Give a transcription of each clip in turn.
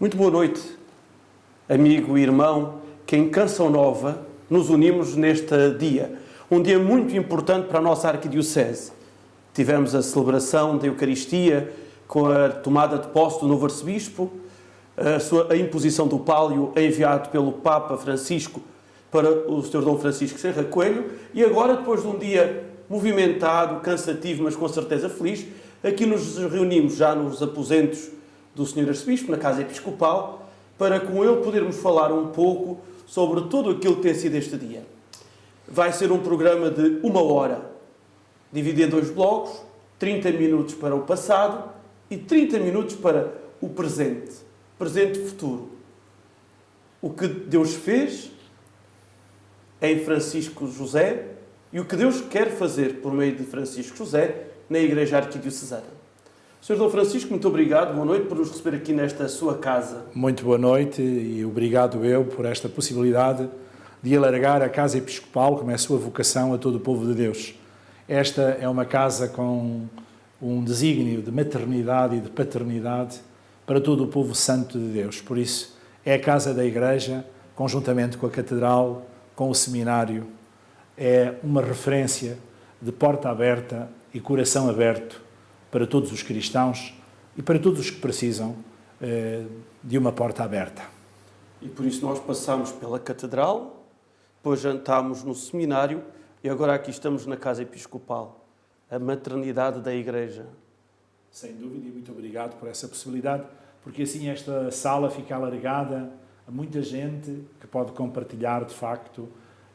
Muito boa noite, amigo e irmão, que em Canção Nova nos unimos neste dia. Um dia muito importante para a nossa arquidiocese. Tivemos a celebração da Eucaristia com a tomada de posse do novo arcebispo, a imposição do pálio enviado pelo Papa Francisco para o Sr. Dom Francisco Serra Coelho e agora, depois de um dia movimentado, cansativo, mas com certeza feliz, aqui nos reunimos já nos aposentos do Sr. Arcebispo, na Casa Episcopal, para com ele podermos falar um pouco sobre tudo aquilo que tem sido este dia. Vai ser um programa de 1 hora, dividido em 2 blocos, 30 minutos para o passado e 30 minutos para o presente e futuro. O que Deus fez em Francisco José e o que Deus quer fazer por meio de Francisco José na Igreja Arquidiocesana. Sr. Dom Francisco, muito obrigado, boa noite por nos receber aqui nesta sua casa. Muito boa noite e obrigado eu por esta possibilidade de alargar a Casa Episcopal, como é a sua vocação, a todo o povo de Deus. Esta é uma casa com um desígnio de maternidade e de paternidade para todo o povo santo de Deus. Por isso, é a casa da Igreja, conjuntamente com a Catedral, com o Seminário, é uma referência de porta aberta e coração aberto para todos os cristãos e para todos os que precisam de uma porta aberta. E por isso nós passamos pela Catedral, depois jantámos no Seminário e agora aqui estamos na Casa Episcopal, a maternidade da Igreja. Sem dúvida, e muito obrigado por essa possibilidade, porque assim esta sala fica alargada a muita gente que pode compartilhar, de facto,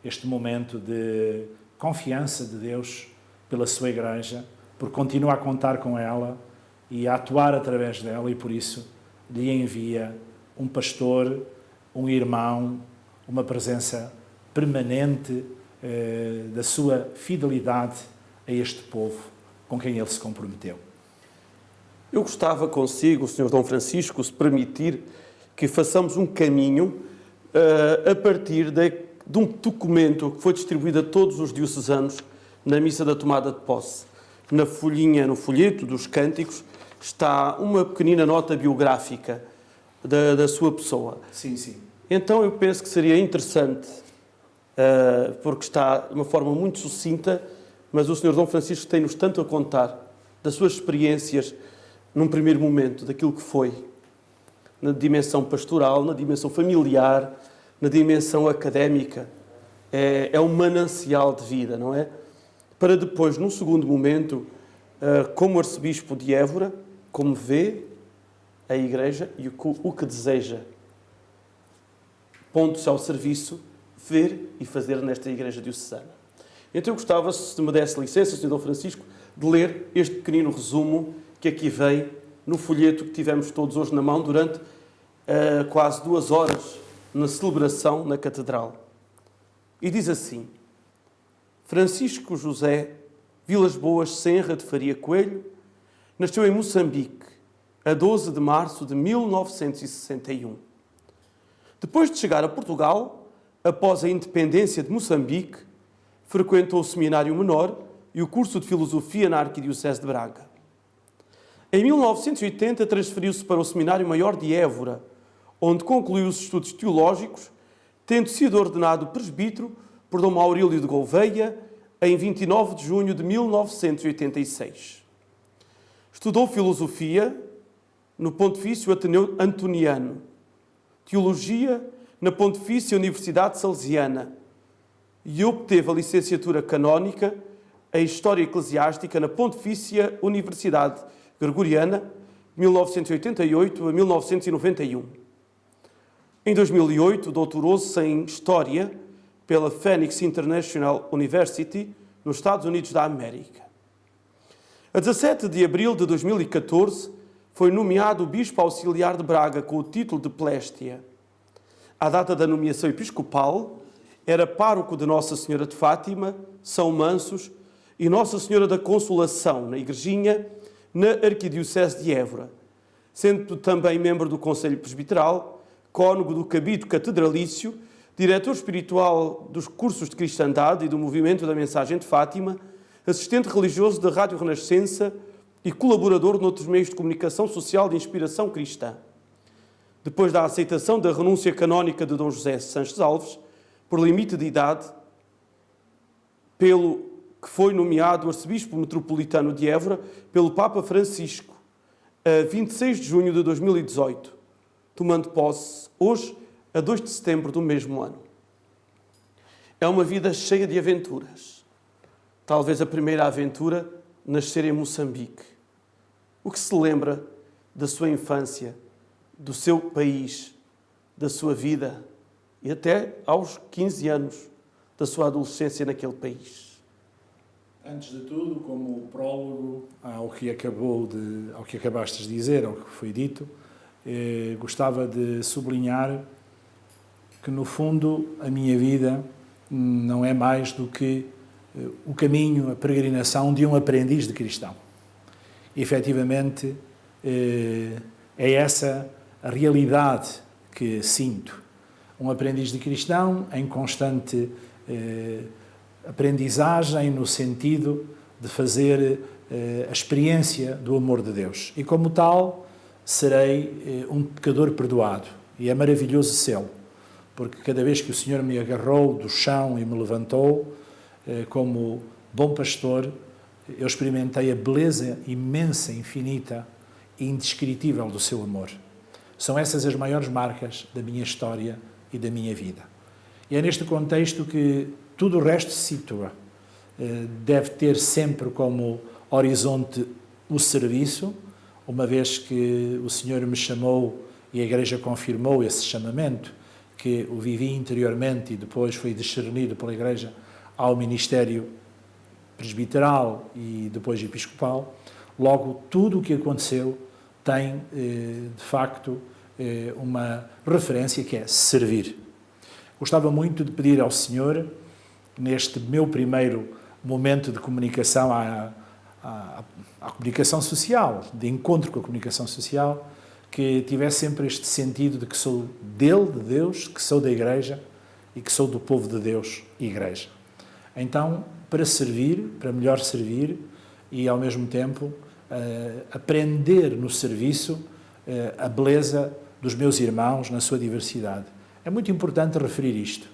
este momento de confiança de Deus pela sua Igreja, porque continua a contar com ela e a atuar através dela e, por isso, lhe envia um pastor, um irmão, uma presença permanente da sua fidelidade a este povo com quem ele se comprometeu. Eu gostava consigo, Sr. Dom Francisco, se permitir que façamos um caminho a partir de um documento que foi distribuído a todos os diocesanos na missa da tomada de posse. Na folhinha, no folheto dos cânticos, está uma pequenina nota biográfica da sua pessoa. Sim, sim. Então eu penso que seria interessante, porque está de uma forma muito sucinta, mas o Sr. Dom Francisco tem-nos tanto a contar das suas experiências num primeiro momento, daquilo que foi, na dimensão pastoral, na dimensão familiar, na dimensão académica. É um manancial de vida, não é? Para depois, num segundo momento, como arcebispo de Évora, como vê a Igreja e o que deseja, pondo-se ao serviço, ver e fazer nesta Igreja diocesana. Então eu gostava, se me desse licença, Sr. Dom Francisco, de ler este pequenino resumo que aqui vem no folheto que tivemos todos hoje na mão durante quase 2 horas na celebração na Catedral. E diz assim: Francisco José Vilas Boas Senra de Faria Coelho nasceu em Moçambique a 12 de março de 1961. Depois de chegar a Portugal, após a independência de Moçambique, frequentou o Seminário Menor e o curso de Filosofia na Arquidiocese de Braga. Em 1980 transferiu-se para o Seminário Maior de Évora, onde concluiu os estudos teológicos, tendo sido ordenado presbítero por Dom Maurílio de Gouveia, em 29 de junho de 1986. Estudou Filosofia no Pontifício Ateneu Antoniano, Teologia na Pontifícia Universidade Salesiana e obteve a licenciatura canónica em História Eclesiástica na Pontifícia Universidade Gregoriana, de 1988 a 1991. Em 2008, doutorou-se em História pela Phoenix International University, nos Estados Unidos da América. A 17 de abril de 2014, foi nomeado Bispo Auxiliar de Braga com o título de Pléstia. À data da nomeação episcopal, era pároco de Nossa Senhora de Fátima, São Mansos e Nossa Senhora da Consolação, na Igrejinha, na Arquidiocese de Évora, sendo também membro do Conselho Presbiteral, cônego do Cabildo Catedralício, diretor espiritual dos cursos de Cristandade e do Movimento da Mensagem de Fátima, assistente religioso da Rádio Renascença e colaborador noutros meios de comunicação social de inspiração cristã. depois da aceitação da renúncia canónica de Dom José Sanches Alves, por limite de idade, pelo que foi nomeado arcebispo metropolitano de Évora pelo Papa Francisco, a 26 de junho de 2018, tomando posse hoje, a 2 de setembro do mesmo ano. É uma vida cheia de aventuras. Talvez a primeira aventura nascer em Moçambique. O que se lembra da sua infância, do seu país, da sua vida e até aos 15 anos da sua adolescência naquele país? Antes de tudo, como prólogo ao que acabaste de dizer, ao que foi dito, gostava de sublinhar que, no fundo, a minha vida não é mais do que o caminho, a peregrinação de um aprendiz de cristão. E, efetivamente, é essa a realidade que sinto. Um aprendiz de cristão em constante aprendizagem no sentido de fazer a experiência do amor de Deus. E, como tal, serei um pecador perdoado. E é maravilhoso sê-lo, porque cada vez que o Senhor me agarrou do chão e me levantou, como bom pastor, eu experimentei a beleza imensa, infinita e indescritível do seu amor. São essas as maiores marcas da minha história e da minha vida. E é neste contexto que tudo o resto se situa. Deve ter sempre como horizonte o serviço, uma vez que o Senhor me chamou e a Igreja confirmou esse chamamento, que o vivi interiormente e depois foi discernido pela Igreja ao ministério presbiteral e depois episcopal. Logo, tudo o que aconteceu tem, de facto, uma referência que é servir. Gostava muito de pedir ao Senhor, neste meu primeiro momento de comunicação à comunicação social, de encontro com a comunicação social, que tivesse sempre este sentido de que sou dele, de Deus, que sou da Igreja e que sou do povo de Deus e Igreja. Então, para servir, para melhor servir e, ao mesmo tempo, aprender no serviço a beleza dos meus irmãos na sua diversidade. É muito importante referir isto.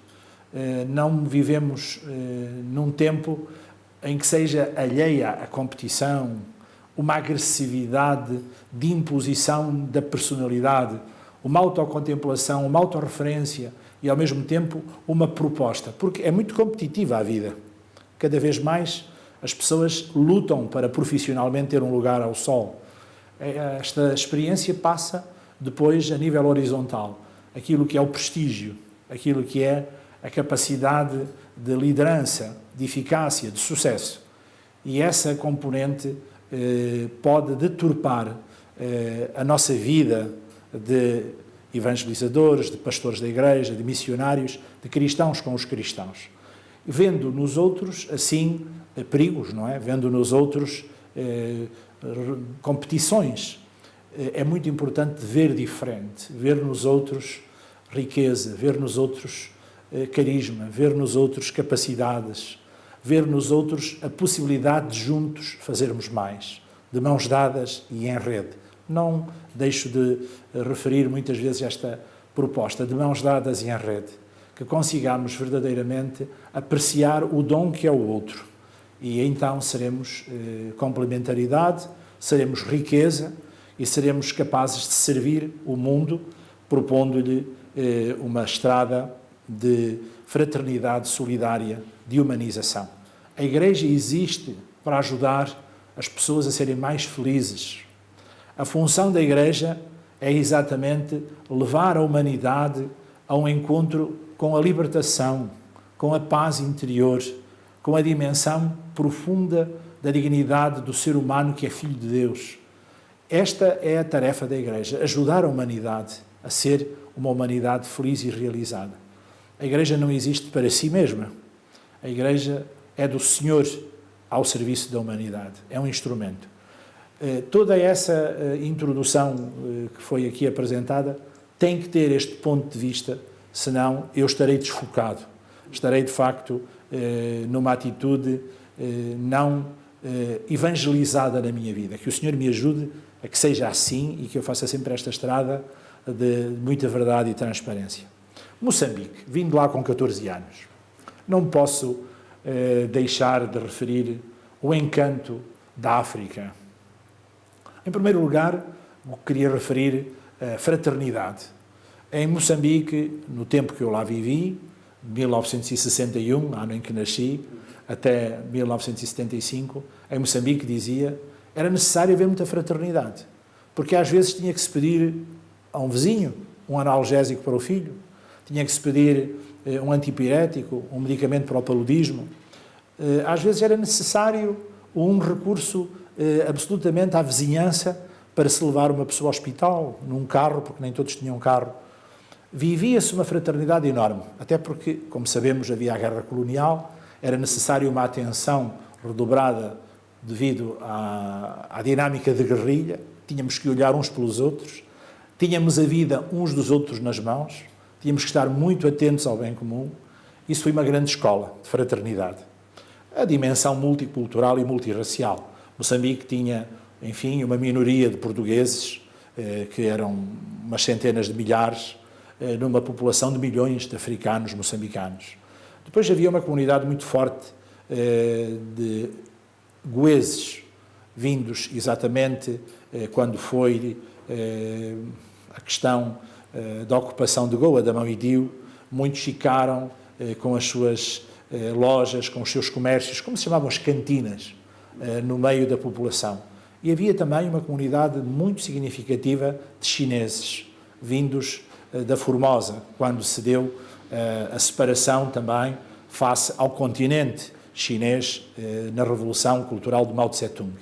Não vivemos num tempo em que seja alheia à competição, uma agressividade de imposição da personalidade, uma autocontemplação, uma autorreferência e, ao mesmo tempo, uma proposta. Porque é muito competitiva a vida. Cada vez mais as pessoas lutam para profissionalmente ter um lugar ao sol. Esta experiência passa depois a nível horizontal. Aquilo que é o prestígio, aquilo que é a capacidade de liderança, de eficácia, de sucesso. E essa componente pode deturpar a nossa vida de evangelizadores, de pastores da Igreja, de missionários, de cristãos com os cristãos. Vendo nos outros, assim, perigos, não é? Vendo nos outros competições. É muito importante ver diferente, ver nos outros riqueza, ver nos outros carisma, ver nos outros capacidades, ver nos outros a possibilidade de juntos fazermos mais, de mãos dadas e em rede. Não deixo de referir muitas vezes esta proposta de mãos dadas e em rede, que consigamos verdadeiramente apreciar o dom que é o outro. E então seremos complementaridade, seremos riqueza e seremos capazes de servir o mundo, propondo-lhe uma estrada de fraternidade solidária, de humanização. A Igreja existe para ajudar as pessoas a serem mais felizes. A função da Igreja é exatamente levar a humanidade a um encontro com a libertação, com a paz interior, com a dimensão profunda da dignidade do ser humano que é filho de Deus. Esta é a tarefa da Igreja, ajudar a humanidade a ser uma humanidade feliz e realizada. A Igreja não existe para si mesma. A Igreja é do Senhor ao serviço da humanidade. É um instrumento. Toda essa introdução que foi aqui apresentada tem que ter este ponto de vista, senão eu estarei desfocado. Estarei, de facto, numa atitude não evangelizada na minha vida. Que o Senhor me ajude a que seja assim e que eu faça sempre esta estrada de muita verdade e transparência. Moçambique, vindo lá com 14 anos, não posso deixar de referir o encanto da África. Em primeiro lugar, queria referir a fraternidade. Em Moçambique, no tempo que eu lá vivi, 1961, ano em que nasci, até 1975, em Moçambique dizia, era necessário haver muita fraternidade, porque às vezes tinha que se pedir a um vizinho um analgésico para o filho, tinha que se pedir um antipirético, um medicamento para o paludismo. Às vezes era necessário um recurso absolutamente à vizinhança para se levar uma pessoa ao hospital, num carro, porque nem todos tinham carro. Vivia-se uma fraternidade enorme, até porque, como sabemos, havia a guerra colonial, era necessário uma atenção redobrada devido à dinâmica de guerrilha, tínhamos que olhar uns pelos outros, tínhamos a vida uns dos outros nas mãos, tínhamos que estar muito atentos ao bem comum. Isso foi uma grande escola de fraternidade. A dimensão multicultural e multirracial. Moçambique tinha, enfim, uma minoria de portugueses, que eram umas centenas de milhares, numa população de milhões de africanos moçambicanos. Depois havia uma comunidade muito forte de goeses, vindos exatamente quando foi a questão da ocupação de Goa, da Mão-Idio. Muitos ficaram com as suas lojas, com os seus comércios, como se chamavam as cantinas, no meio da população. E havia também uma comunidade muito significativa de chineses, vindos da Formosa, quando se deu a separação também face ao continente chinês na Revolução Cultural de Mao Tse-tung.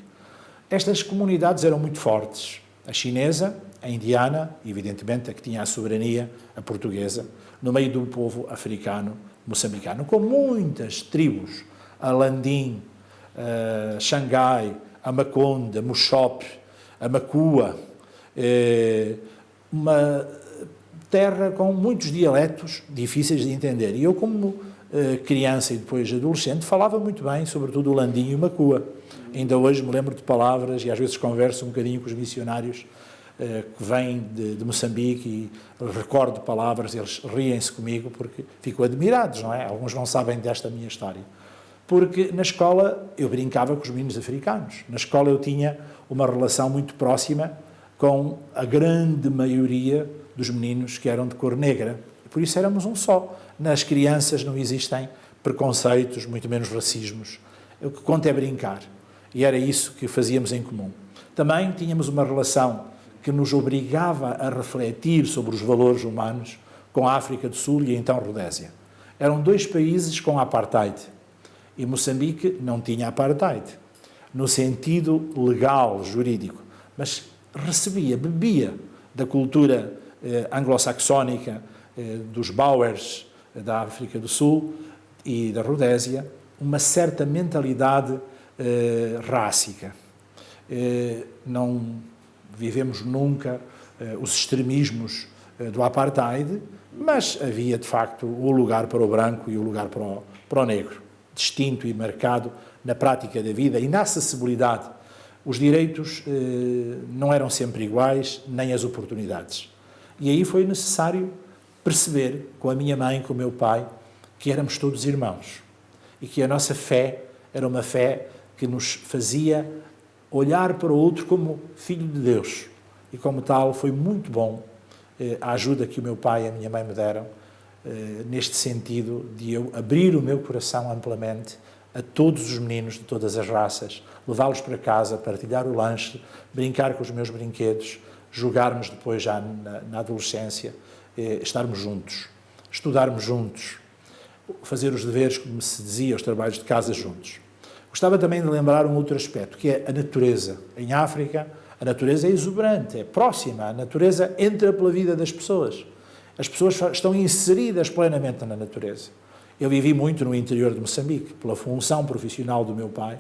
Estas comunidades eram muito fortes. A chinesa, a indiana, evidentemente a que tinha a soberania, a portuguesa, no meio do povo africano moçambicano, com muitas tribos, a Landim, a Xangai, a Maconde, a Mochope, a Macua, uma terra com muitos dialetos difíceis de entender. E eu, como criança e depois adolescente, falava muito bem, sobretudo o Landim e o Macua. Ainda hoje me lembro de palavras e às vezes converso um bocadinho com os missionários que vêm de Moçambique e recordo palavras, eles riem-se comigo porque ficam admirados, não é? Alguns não sabem desta minha história. Porque na escola eu brincava com os meninos africanos. Na escola eu tinha uma relação muito próxima com a grande maioria dos meninos que eram de cor negra. Por isso éramos um só. Nas crianças não existem preconceitos, muito menos racismos. O que conta é brincar. E era isso que fazíamos em comum. Também tínhamos uma relação que nos obrigava a refletir sobre os valores humanos com a África do Sul e então Rodésia. Eram dois países com apartheid. E Moçambique não tinha apartheid, no sentido legal, jurídico, mas recebia, bebia da cultura anglo-saxónica, dos Boers da África do Sul e da Rodésia, uma certa mentalidade rássica. Não vivemos nunca os extremismos do apartheid, mas havia, de facto, o lugar para o branco e o lugar para o negro, distinto e marcado na prática da vida e na acessibilidade. Os direitos não eram sempre iguais, nem as oportunidades. E aí foi necessário perceber, com a minha mãe, com o meu pai, que éramos todos irmãos e que a nossa fé era uma fé que nos fazia olhar para o outro como filho de Deus. E como tal, foi muito bom a ajuda que o meu pai e a minha mãe me deram neste sentido de eu abrir o meu coração amplamente a todos os meninos de todas as raças, levá-los para casa, partilhar o lanche, brincar com os meus brinquedos, jogarmos depois já na adolescência, estarmos juntos, estudarmos juntos, fazer os deveres, como se dizia, os trabalhos de casa juntos. Gostava também de lembrar um outro aspecto, que é a natureza. Em África, a natureza é exuberante, é próxima, a natureza entra pela vida das pessoas. As pessoas estão inseridas plenamente na natureza. Eu vivi muito no interior de Moçambique, pela função profissional do meu pai,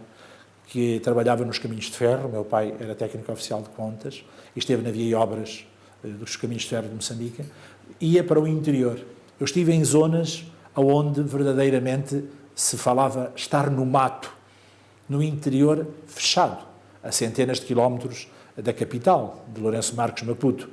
que trabalhava nos caminhos de ferro. O meu pai era técnico oficial de contas e esteve na via e obras dos caminhos de ferro de Moçambique. Ia para o interior. Eu estive em zonas onde verdadeiramente se falava estar no mato, no interior fechado, a centenas de quilómetros da capital, de Lourenço Marques, Maputo.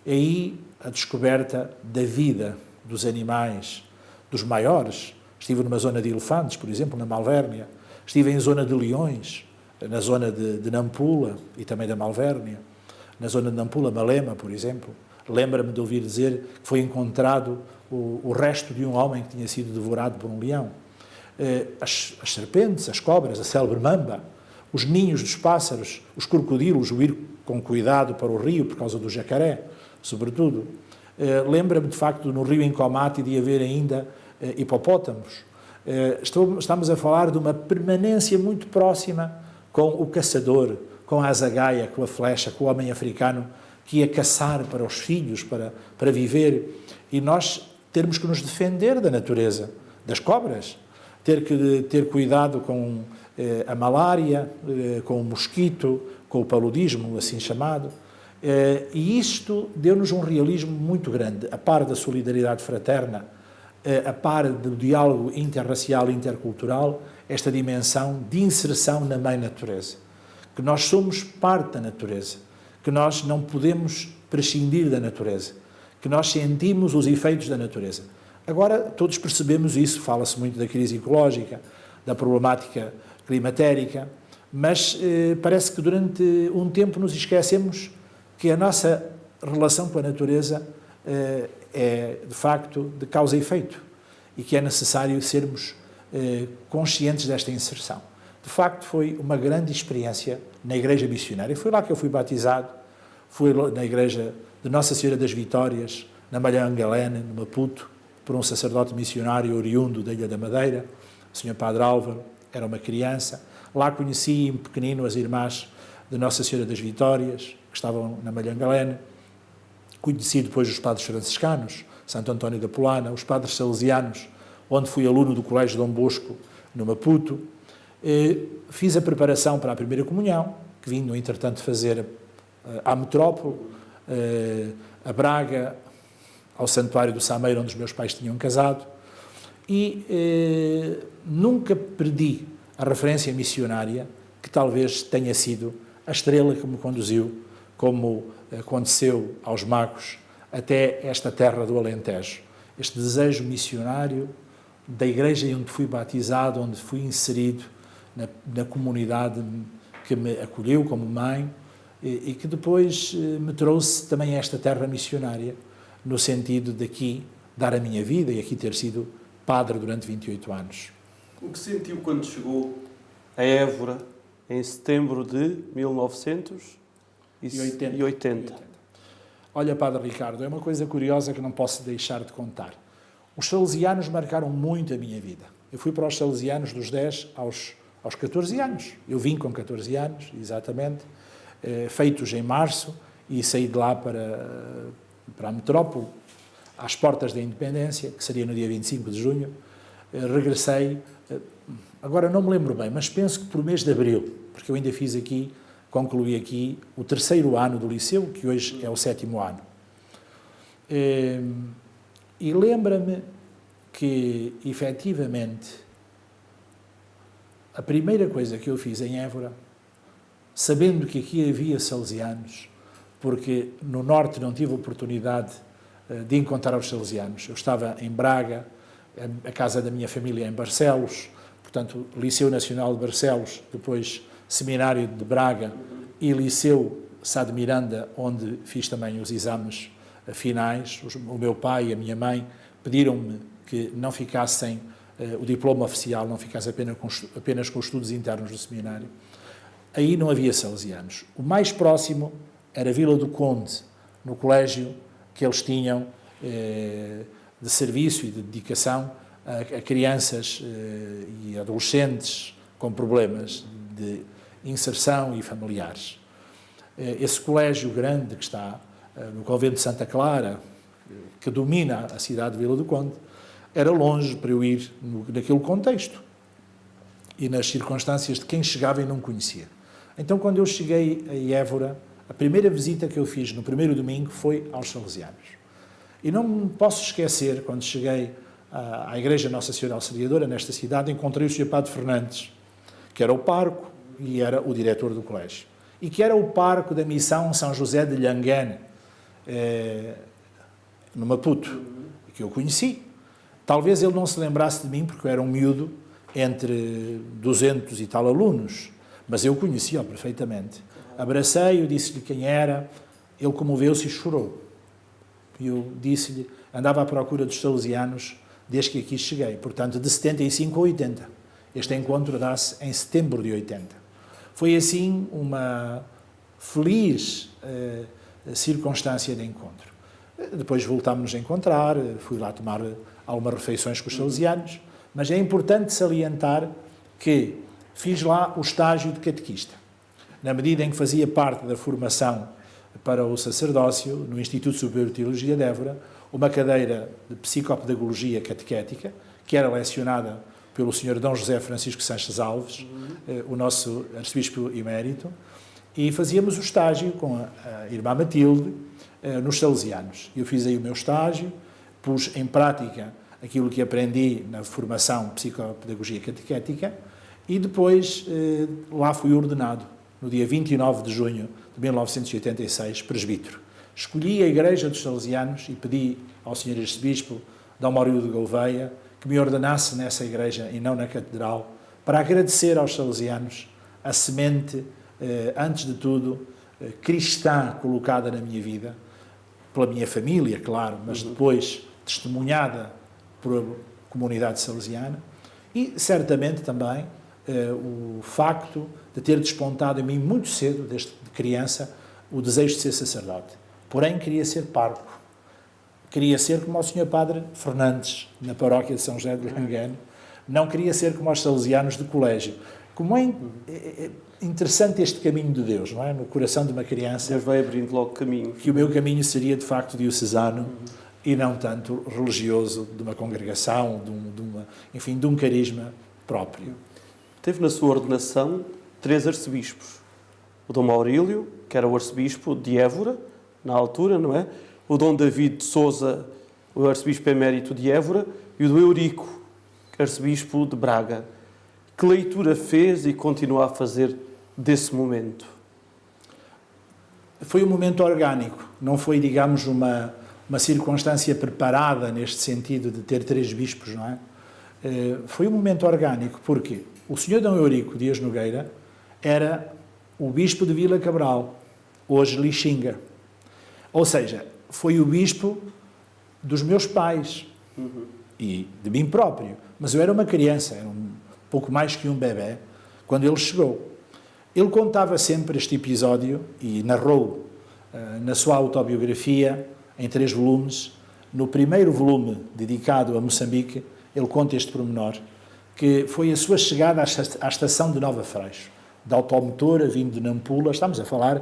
E aí a descoberta da vida dos animais, dos maiores. Estive numa zona de elefantes, por exemplo, na Malvérnia. Estive em zona de leões, na zona de Nampula e também da Malvérnia. Na zona de Nampula, Malema, por exemplo. Lembra-me de ouvir dizer que foi encontrado o resto de um homem que tinha sido devorado por um leão. As serpentes, as cobras, a célebre mamba, os ninhos dos pássaros, os crocodilos, o ir com cuidado para o rio por causa do jacaré, sobretudo. Lembra-me, de facto, no rio Incomati de haver ainda hipopótamos. Estamos a falar de uma permanência muito próxima com o caçador, com a azagaia, com a flecha, com o homem africano que ia caçar para os filhos, para viver. E nós termos que nos defender da natureza, das cobras, ter que ter cuidado com a malária, com o mosquito, com o paludismo, assim chamado. E isto deu-nos um realismo muito grande, a par da solidariedade fraterna, a par do diálogo interracial e intercultural, esta dimensão de inserção na mãe natureza. Que nós somos parte da natureza, que nós não podemos prescindir da natureza, que nós sentimos os efeitos da natureza. Agora, todos percebemos isso, fala-se muito da crise ecológica, da problemática climatérica, mas parece que durante um tempo nos esquecemos que a nossa relação com a natureza é, de facto, de causa e efeito e que é necessário sermos conscientes desta inserção. De facto, foi uma grande experiência na Igreja Missionária. Foi lá que eu fui batizado, fui na Igreja de Nossa Senhora das Vitórias, na Malhangalene, no Maputo, por um sacerdote missionário oriundo da Ilha da Madeira, o Sr. Padre Álvaro, era uma criança. Lá conheci, em pequenino, as irmãs de Nossa Senhora das Vitórias, que estavam na Malhangalene. Conheci depois os padres franciscanos, Santo António da Polana, os padres salesianos, onde fui aluno do Colégio Dom Bosco, no Maputo. Fiz a preparação para a primeira comunhão, que vim, no entretanto, fazer à metrópole, a Braga, ao Santuário do Sameiro, onde os meus pais tinham casado, e nunca perdi a referência missionária, que talvez tenha sido a estrela que me conduziu, como aconteceu aos magos, até esta terra do Alentejo. Este desejo missionário da igreja onde fui batizado, onde fui inserido, na comunidade que me acolheu como mãe e que depois me trouxe também a esta terra missionária, no sentido de aqui dar a minha vida e aqui ter sido padre durante 28 anos. O que sentiu quando chegou a Évora em setembro de 1980? Olha, Padre Ricardo, é uma coisa curiosa que não posso deixar de contar. Os salesianos marcaram muito a minha vida. Eu fui para os salesianos dos 10 aos 14 anos. Eu vim com 14 anos, exatamente, feitos em março, e saí de lá para a metrópole, às portas da independência, que seria no dia 25 de junho. Regressei, agora não me lembro bem, mas penso que por mês de abril, porque eu ainda fiz aqui, concluí aqui o 3º ano do liceu, que hoje é o 7º ano. E lembra-me que, efetivamente, a primeira coisa que eu fiz em Évora, sabendo que aqui havia salesianos, porque no Norte não tive oportunidade de encontrar os salesianos. Eu estava em Braga, a casa da minha família em Barcelos, portanto, Liceu Nacional de Barcelos, depois Seminário de Braga e Liceu Sá de Miranda, onde fiz também os exames finais. O meu pai e a minha mãe pediram-me que não ficasse sem o diploma oficial, não ficasse apenas com os estudos internos do seminário. Aí não havia salesianos. O mais próximo era Vila do Conde, no colégio que eles tinham de serviço e de dedicação a crianças e adolescentes com problemas de inserção e familiares. Esse colégio grande que está no convento de Santa Clara, que domina a cidade de Vila do Conde, era longe para eu ir naquele contexto e nas circunstâncias de quem chegava e não conhecia. Então, quando eu cheguei a Évora, a primeira visita que eu fiz no primeiro domingo foi aos salesianos. E não me posso esquecer, quando cheguei à Igreja Nossa Senhora Auxiliadora, nesta cidade, encontrei o Sr. Padre Fernandes, que era o pároco e era o diretor do colégio. E que era o pároco da missão São José de Lhangane, no Maputo, que eu conheci. Talvez ele não se lembrasse de mim, porque eu era um miúdo entre 200 e tal alunos, mas eu conhecia-o perfeitamente. Abracei-o, disse-lhe quem era, ele comoveu-se e chorou. E eu disse-lhe, andava à procura dos salesianos desde que aqui cheguei, portanto, de 75 a 80. Este encontro dá-se em setembro de 80. Foi assim uma feliz circunstância de encontro. Depois voltámos-nos a encontrar, fui lá tomar algumas refeições com os salesianos, mas é importante salientar que fiz lá o estágio de catequista. Na medida em que fazia parte da formação para o sacerdócio, no Instituto Superior de Teologia de Évora, uma cadeira de psicopedagogia catequética, que era lecionada pelo Sr. D. José Francisco Sanches Alves, o nosso arcebispo emérito, e fazíamos o estágio com a irmã Matilde nos salesianos. Eu fiz aí o meu estágio, pus em prática aquilo que aprendi na formação de psicopedagogia catequética e depois lá fui ordenado, no dia 29 de junho de 1986, presbítero. Escolhi a Igreja dos Salesianos e pedi ao Sr. Arcebispo D. Maurílio de Gouveia que me ordenasse nessa igreja e não na catedral, para agradecer aos salesianos a semente, antes de tudo, cristã colocada na minha vida, pela minha família, claro, mas depois testemunhada por comunidade salesiana, e certamente também o facto de ter despontado em mim muito cedo, desde criança, o desejo de ser sacerdote. Porém, queria ser pároco. Queria ser como o Sr. Padre Fernandes, na paróquia de São José de Langano. Não queria ser como os salesianos de colégio. Como é interessante este caminho de Deus, não é? No coração de uma criança. Deus vai abrindo logo caminho. Que o meu caminho seria, de facto, diocesano e não tanto religioso, de uma congregação, de um carisma próprio. Teve na sua ordenação 3 arcebispos. O Dom Maurílio, que era o arcebispo de Évora, na altura, não é? O Dom David de Sousa, o arcebispo emérito de Évora, e o do Eurico, arcebispo de Braga. Que leitura fez e continua a fazer desse momento? Foi um momento orgânico, não foi, digamos, uma circunstância preparada neste sentido de ter 3 bispos, não é? Foi um momento orgânico, porque o Sr. D. Eurico Dias Nogueira era o bispo de Vila Cabral, hoje Lixinga. Ou seja, foi o bispo dos meus pais e de mim próprio. Mas eu era uma criança, era um pouco mais que um bebé, quando ele chegou. Ele contava sempre este episódio e narrou na sua autobiografia, em 3 volumes. No primeiro volume, dedicado a Moçambique, ele conta este pormenor, que foi a sua chegada à estação de Nova Freixo, de automotora, vindo de Nampula. Estamos a falar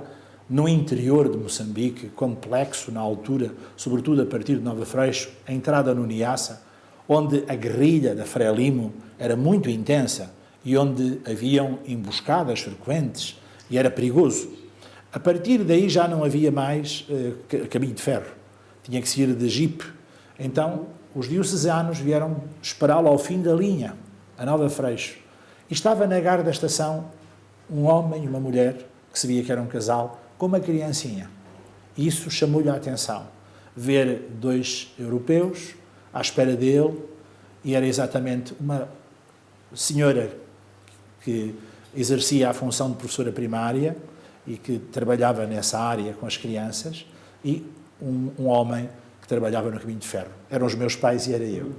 no interior de Moçambique, complexo na altura, sobretudo a partir de Nova Freixo, a entrada no Niassa, onde a guerrilha da Frelimo era muito intensa e onde haviam emboscadas frequentes e era perigoso. A partir daí já não havia mais caminho de ferro, tinha que se ir de jipe. Então, os diocesanos vieram esperá-lo ao fim da linha, a Nova Freixo. E estava na gare da estação um homem e uma mulher, que se via que era um casal, com uma criancinha. E isso chamou-lhe a atenção. Ver 2 europeus à espera dele, e era exatamente uma senhora que exercia a função de professora primária e que trabalhava nessa área com as crianças, e um homem que trabalhava no caminho de ferro. Eram os meus pais e era eu.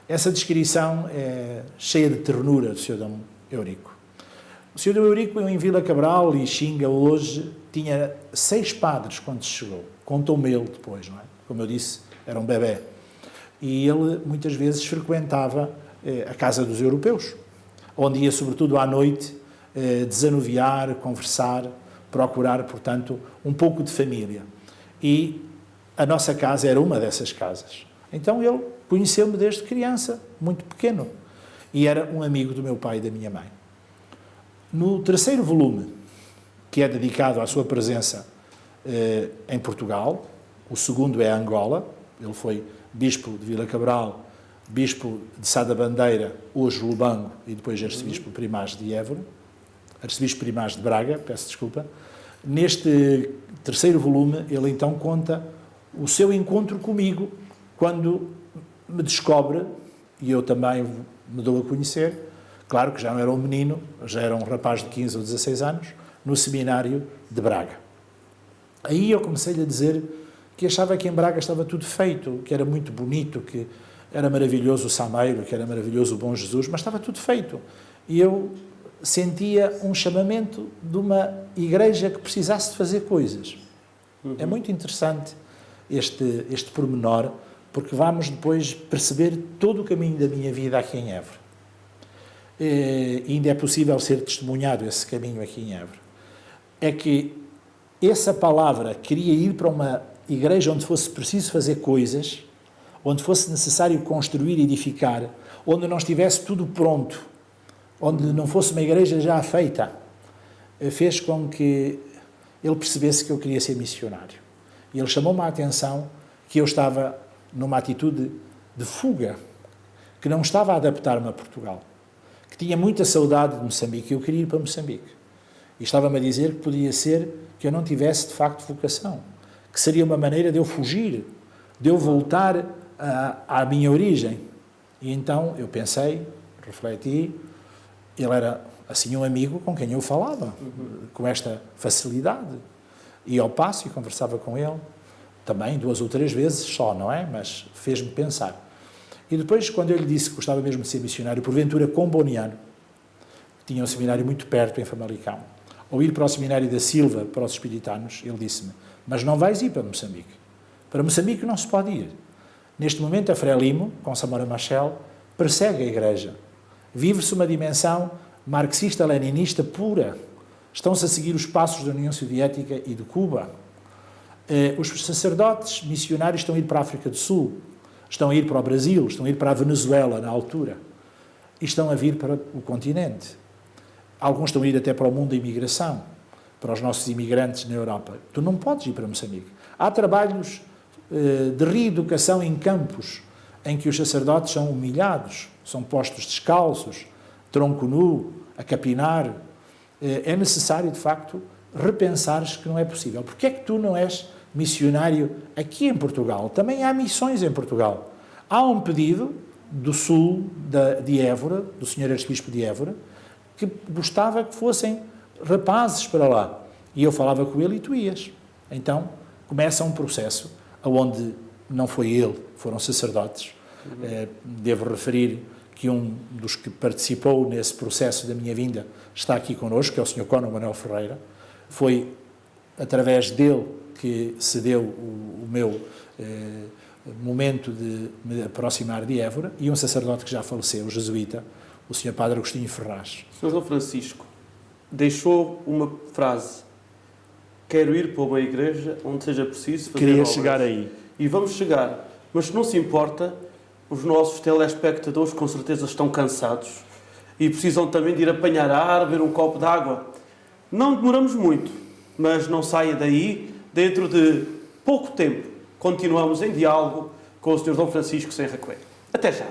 Essa descrição é cheia de ternura do Sr. D. Eurico. O Sr. D. Eurico, em Vila Cabral e Xinga, hoje, tinha 6 padres quando chegou. Contou-me ele depois, não é? Como eu disse, era um bebé. E ele, muitas vezes, frequentava a casa dos europeus, onde ia, sobretudo à noite, desanuviar, conversar, procurar, portanto, um pouco de família. E a nossa casa era uma dessas casas. Então ele conheceu-me desde criança, muito pequeno, e era um amigo do meu pai e da minha mãe. No terceiro volume, que é dedicado à sua presença em Portugal, o segundo é Angola, ele foi bispo de Vila Cabral, bispo de Sá da Bandeira, hoje Lubango, e depois arcebispo primaz de Évora, arcebispo primaz de Braga, peço desculpa. Neste terceiro volume, ele então conta o seu encontro comigo, quando me descobre, e eu também me dou a conhecer, claro que já não era um menino, já era um rapaz de 15 ou 16 anos, no seminário de Braga. Aí eu comecei-lhe a dizer que achava que em Braga estava tudo feito, que era muito bonito, que era maravilhoso o Sameiro, que era maravilhoso o Bom Jesus, mas estava tudo feito. E eu sentia um chamamento de uma igreja que precisasse de fazer coisas. É muito interessante este pormenor, porque vamos depois perceber todo o caminho da minha vida aqui em Évora. E ainda é possível ser testemunhado esse caminho aqui em Évora. É que essa palavra queria ir para uma igreja onde fosse preciso fazer coisas, onde fosse necessário construir e edificar, onde não estivesse tudo pronto, onde não fosse uma igreja já feita, fez com que ele percebesse que eu queria ser missionário. E ele chamou-me a atenção que eu estava numa atitude de fuga, que não estava a adaptar-me a Portugal, que tinha muita saudade de Moçambique e eu queria ir para Moçambique. E estava-me a dizer que podia ser que eu não tivesse, de facto, vocação, que seria uma maneira de eu fugir, de eu voltar à minha origem. E então eu pensei, refleti, ele era assim um amigo com quem eu falava, com esta facilidade. Ia ao passo e conversava com ele, também 2 ou 3 vezes só, não é? Mas fez-me pensar. E depois, quando eu lhe disse que gostava mesmo de ser missionário, porventura comboniano, que tinha um seminário muito perto em Famalicão, ou ir para o seminário da Silva, para os espiritanos, ele disse-me, mas não vais ir para Moçambique. Para Moçambique não se pode ir. Neste momento, a Frelimo, com Samora Machel, persegue a Igreja. Vive-se uma dimensão marxista-leninista pura. Estão-se a seguir os passos da União Soviética e de Cuba. Os sacerdotes missionários estão a ir para a África do Sul, estão a ir para o Brasil, estão a ir para a Venezuela, na altura, e estão a vir para o continente. Alguns estão a ir até para o mundo da imigração, para os nossos imigrantes na Europa. Tu não podes ir para Moçambique. Há trabalhos de reeducação em campos, em que os sacerdotes são humilhados, são postos descalços, tronco nu, a capinar. É necessário, de facto, repensares que não é possível. Porque é que tu não és missionário aqui em Portugal? Também há missões em Portugal. Há um pedido do sul de Évora, do Sr. Arcebispo de Évora, que gostava que fossem rapazes para lá. E eu falava com ele e tu ias. Então, começa um processo onde não foi ele, foram sacerdotes. Devo referir que um dos que participou nesse processo da minha vinda está aqui connosco, que é o Sr. Cono Manuel Ferreira. Foi através dele que se deu o meu momento de me aproximar de Évora, e um sacerdote que já faleceu, o jesuíta, o Sr. Padre Agostinho Ferraz. Sr. Dom Francisco deixou uma frase: quero ir para uma igreja onde seja preciso fazer Queria obras. chegar aí. E vamos chegar, mas se não se importa, os nossos telespectadores com certeza estão cansados e precisam também de ir apanhar ar, beber um copo de água. Não demoramos muito, mas não saia daí. Dentro de pouco tempo continuamos em diálogo com o Sr. Dom Francisco Sem Raquel. Até já!